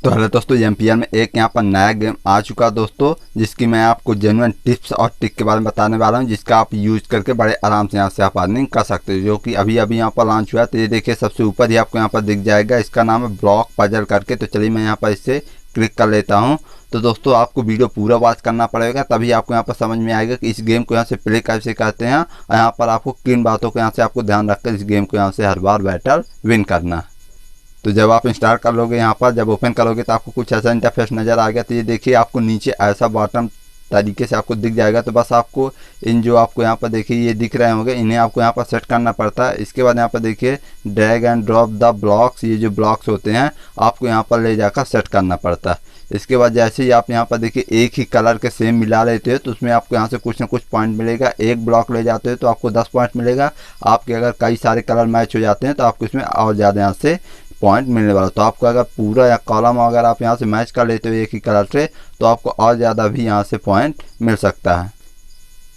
तो हेलो दोस्तों, एमपीआर में एक यहाँ पर नया गेम आ चुका है दोस्तों, जिसकी मैं आपको जेन्युइन टिप्स और ट्रिक के बारे में बताने वाला हूँ, जिसका आप यूज करके बड़े आराम से यहाँ से आप अर्निंग कर सकते हो, जो कि अभी अभी यहाँ पर लॉन्च हुआ है। तो ये देखिए सबसे ऊपर ही आपको यहाँ पर दिख जाएगा, इसका नाम है ब्लॉक पजल करके। तो चलिए मैं यहाँ पर इससे क्लिक कर लेता हूँ। तो दोस्तों आपको वीडियो पूरा वॉच करना पड़ेगा, तभी आपको यहाँ पर समझ में आएगा कि इस गेम को यहाँ से प्ले कैसे करते हैं और यहाँ पर आपको किन बातों को यहाँ से आपको ध्यान रखकर इस गेम को यहाँ से हर बार बैटल विन करना। तो जब आप इंस्टॉल कर लोगे, यहाँ पर जब ओपन करोगे तो आपको कुछ ऐसा इंटरफेस नज़र आ गया। तो ये देखिए आपको नीचे ऐसा बॉटम तरीके से आपको दिख जाएगा। तो बस आपको इन जो आपको यहाँ पर देखिए ये दिख रहे होंगे, इन्हें आपको यहाँ पर सेट करना पड़ता है। इसके बाद यहाँ पर देखिए drag and drop the blocks, ये जो ब्लॉक्स होते हैं आपको यहाँ पर ले जाकर सेट करना पड़ता है। इसके बाद जैसे ही आप यहाँ पर देखिए एक ही कलर के सेम मिला लेते हो तो उसमें आपको यहाँ से कुछ ना कुछ पॉइंट मिलेगा। एक ब्लॉक ले जाते हो तो आपको 10 पॉइंट मिलेगा। आपके अगर कई सारे कलर मैच हो जाते हैं तो आपको इसमें और ज़्यादा यहाँ से पॉइंट मिलने वाला। तो आपको अगर पूरा या कॉलम अगर आप यहाँ से मैच कर लेते हो एक ही कलर से तो आपको और ज़्यादा भी यहाँ से पॉइंट मिल सकता है।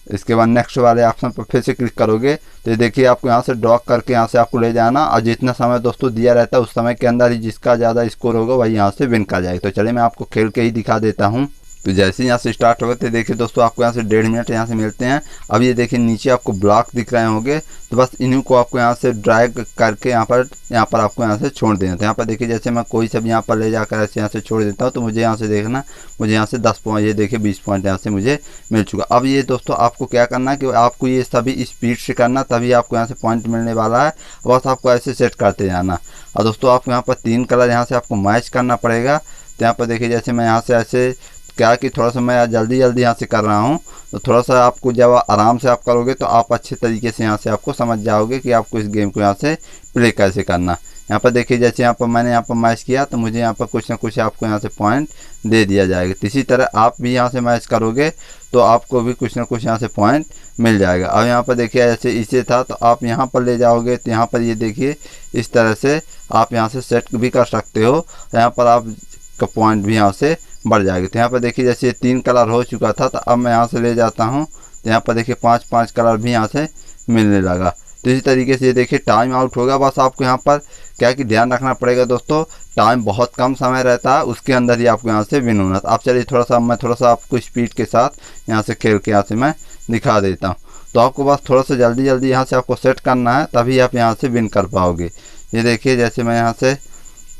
इसके बाद नेक्स्ट वाले ऑप्शन पर फिर से क्लिक करोगे तो देखिए आपको यहाँ से ड्रॉ करके यहाँ से आपको ले जाना, और जितना समय दोस्तों दिया रहता है उस समय के अंदर ही जिसका ज़्यादा स्कोर होगा वही यहाँ से विन कर जाएगा। तो चलिए मैं आपको खेल के ही दिखा देता हूँ। तो जैसे ही यहाँ से स्टार्ट होगा तो देखिए दोस्तों आपको यहाँ से 1.5 मिनट यहाँ से मिलते हैं। अब ये देखिए नीचे आपको ब्लॉक दिख रहे होंगे, तो बस इन्हीं को आपको यहाँ से ड्रैग करके यहाँ पर आपको यहाँ से छोड़ देना। तो यहाँ पर देखिए जैसे मैं कोई सब यहाँ पर ले जाकर ऐसे यहाँ से छोड़ देता हूँ तो मुझे यहाँ से देखना, मुझे यहाँ से 10 पॉइंट, ये देखिए 20 पॉइंट यहाँ से मुझे मिल चुका। अब ये दोस्तों आपको क्या करना है कि आपको ये सभी स्पीड से करना, तभी आपको यहाँ से पॉइंट मिलने वाला है। बस आपको ऐसे सेट करते जाना। और दोस्तों आपको यहाँ पर 3 कलर यहाँ से आपको मैच करना पड़ेगा। तो यहाँ पर देखिए जैसे मैं यहाँ से ऐसे क्या कि थोड़ा सा मैं जल्दी यहाँ से कर रहा हूँ, तो थोड़ा सा आपको जब आराम से आप करोगे तो आप अच्छे तरीके से यहाँ से आपको समझ जाओगे कि आपको इस गेम को यहाँ से प्ले कैसे करना। यहाँ पर देखिए जैसे यहाँ पर मैंने यहाँ पर मैच किया तो मुझे यहाँ पर कुछ ना कुछ आपको यहाँ से पॉइंट दे दिया जाएगा। इसी तरह आप भी यहाँ से मैच करोगे तो आपको भी कुछ ना कुछ यहाँ से पॉइंट मिल जाएगा। अब यहाँ पर देखिए जैसे इसे था तो आप यहाँ पर ले जाओगे तो यहाँ पर ये देखिए इस तरह से आप यहाँ से सेट भी कर सकते हो। यहाँ पर आपका पॉइंट भी यहाँ से बढ़ जाएगी। तो यहाँ पर देखिए जैसे ये 3 कलर हो चुका था तो अब मैं यहाँ से ले जाता हूँ तो यहाँ पर देखिए 5-5 कलर भी यहाँ से मिलने लगा। तो इसी तरीके से ये देखिए टाइम आउट होगा। बस आपको यहाँ पर क्या कि ध्यान रखना पड़ेगा दोस्तों, टाइम बहुत कम समय रहता है, उसके अंदर ही आपको यहाँ से विन होना। तो आप चलिए मैं थोड़ा सा आपको स्पीड के साथ यहाँ से खेल के यहाँ से मैं दिखा देता हूँ। तो आपको बस थोड़ा सा जल्दी यहाँ से आपको सेट करना है, तभी आप यहाँ से विन कर पाओगे। ये देखिए जैसे मैं यहाँ से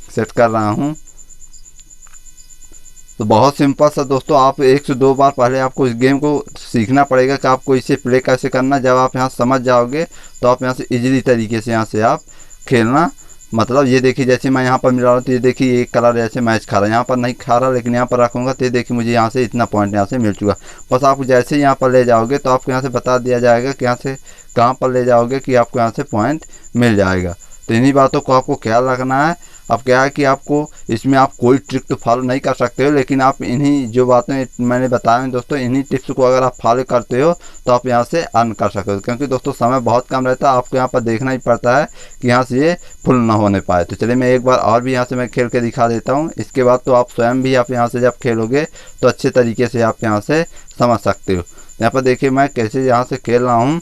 सेट कर रहा हूँ। तो बहुत सिंपल सा दोस्तों, आप 1 से 2 बार पहले आपको इस गेम को सीखना पड़ेगा कि आपको इसे प्ले कैसे करना। जब आप यहाँ समझ जाओगे तो आप यहाँ से इजीली तरीके से यहाँ से आप खेलना। मतलब ये देखिए जैसे मैं यहाँ पर मिला रहा हूँ तो ये देखिए एक कलर जैसे मैच खा रहा है, यहाँ पर नहीं खा रहा, लेकिन यहाँ पर रखूँगा तो ये देखिए मुझे यहाँ से इतना पॉइंट यहाँ से मिल चुका। बस आप जैसे ही यहाँ पर ले जाओगे तो आपको यहाँ से बता दिया जाएगा कि यहाँ से कहाँ पर ले जाओगे कि आपको यहाँ से पॉइंट मिल जाएगा। तो इन्हीं बातों को आपको ख्याल रखना है। अब क्या है कि आपको इसमें आप कोई ट्रिक तो फॉलो नहीं कर सकते हो, लेकिन आप इन्हीं जो बातें मैंने बताया दोस्तों, इन्हीं टिप्स को अगर आप फॉलो करते हो तो आप यहाँ से अर्न कर सकते हो। क्योंकि दोस्तों समय बहुत कम रहता है, आपको यहाँ पर देखना ही पड़ता है कि यहाँ से ये फुल ना होने पाए। तो चलिए मैं एक बार और भी यहाँ से मैं खेल के दिखा देता हूँ। इसके बाद तो आप स्वयं भी आप यहाँ से जब खेलोगे तो अच्छे तरीके से आप यहाँ से समझ सकते हो। यहाँ पर देखिए मैं कैसे यहाँ से खेल रहा हूँ।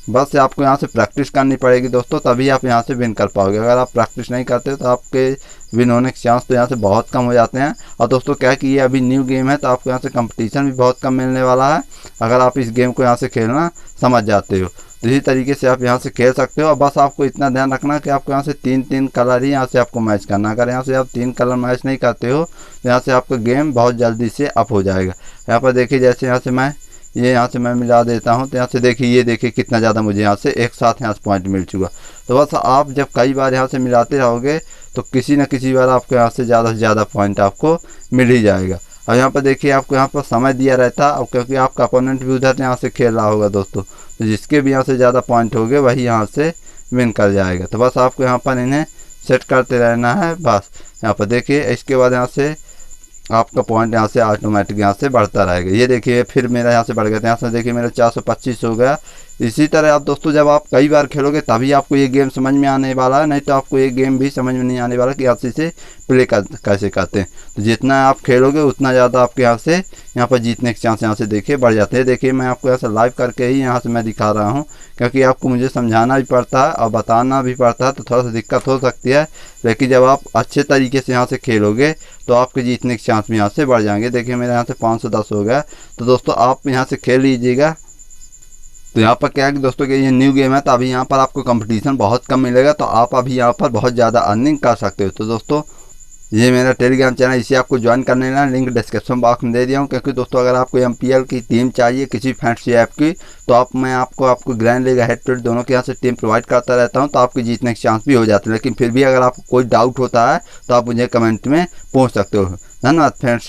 बस आपको यहाँ से प्रैक्टिस करनी पड़ेगी दोस्तों, तभी आप यहाँ से विन कर पाओगे। अगर आप प्रैक्टिस नहीं करते तो आपके विन होने के चांस तो यहाँ से बहुत कम हो जाते हैं। और दोस्तों क्या है कि ये अभी न्यू गेम है तो आपको यहाँ से कंपटीशन भी बहुत कम मिलने वाला है अगर आप इस गेम को यहाँ से खेलना समझ जाते हो। तो इसी तरीके से आप यहाँ से खेल सकते हो। और बस आपको इतना ध्यान रखना कि आपको यहाँ से 3 कलर ही यहाँ से आपको मैच करना। अगर यहाँ से आप 3 कलर मैच नहीं करते हो तो यहाँ से आपका गेम बहुत जल्दी से अप हो जाएगा। यहाँ पर देखिए जैसे यहाँ से मैं मिला देता हूँ तो यहाँ से देखिए ये देखिए कितना ज़्यादा मुझे यहाँ से एक साथ यहाँ से पॉइंट मिल चुका। तो बस आप जब कई बार यहाँ से मिलाते रहोगे तो किसी न किसी बार आपको यहाँ से ज़्यादा पॉइंट आपको मिल ही जाएगा। और यहाँ पर देखिए आपको यहाँ पर समय दिया रहता है, और क्योंकि आपका अपोनेंट भी उधर यहाँ से खेल रहा होगा दोस्तों, तो जिसके भी यहाँ से ज़्यादा पॉइंट होंगे वही यहाँ से विन कर जाएगा। तो बस आपको यहाँ पर इन्हें सेट करते रहना है। बस यहाँ पर देखिए इसके बाद यहाँ से आपका पॉइंट यहाँ से ऑटोमेटिक यहाँ से बढ़ता रहेगा। ये देखिए फिर मेरा यहाँ से बढ़ गया था, यहाँ से देखिए मेरा 425 हो गया। इसी तरह आप दोस्तों जब आप कई बार खेलोगे तभी आपको ये गेम समझ में आने वाला है, नहीं तो आपको ये गेम भी समझ में नहीं आने वाला कि आप इसे प्ले कैसे करते हैं। तो जितना आप खेलोगे उतना ज़्यादा आपके यहाँ पर जीतने के चांस यहाँ से देखिए बढ़ जाते हैं। देखिए मैं आपको ऐसा लाइव करके ही यहाँ से मैं दिखा रहा हूँ, क्योंकि आपको मुझे समझाना भी पड़ता है और बताना भी पड़ता है, तो थोड़ा सा दिक्कत हो सकती है। लेकिन जब आप अच्छे तरीके से यहाँ से खेलोगे तो आपके जीतने के चांस भी यहाँ से बढ़ जाएंगे। देखिए मेरे यहाँ से 510 हो गया। तो दोस्तों आप यहाँ से खेल लीजिएगा। तो यहाँ पर क्या है कि दोस्तों कि ये न्यू गेम है, तो अभी यहाँ पर आपको कंपटीशन बहुत कम मिलेगा, तो आप अभी यहाँ पर बहुत ज़्यादा अर्निंग कर सकते हो। तो दोस्तों ये मेरा टेलीग्राम चैनल, इसे आपको ज्वाइन करने का लिंक डिस्क्रिप्शन बॉक्स में दे दिया हूँ। क्योंकि दोस्तों अगर आपको एमपीएल की टीम चाहिए किसी फैंसी ऐप की, तो मैं आपको grand league head to head दोनों के यहाँ से टीम प्रोवाइड करता रहता हूँ, तो आपके जीतने के चांस भी हो जाते हैं। लेकिन फिर भी अगर आपको कोई डाउट होता है तो आप मुझे कमेंट में पूछ सकते हो। धन्यवाद फ्रेंड्स।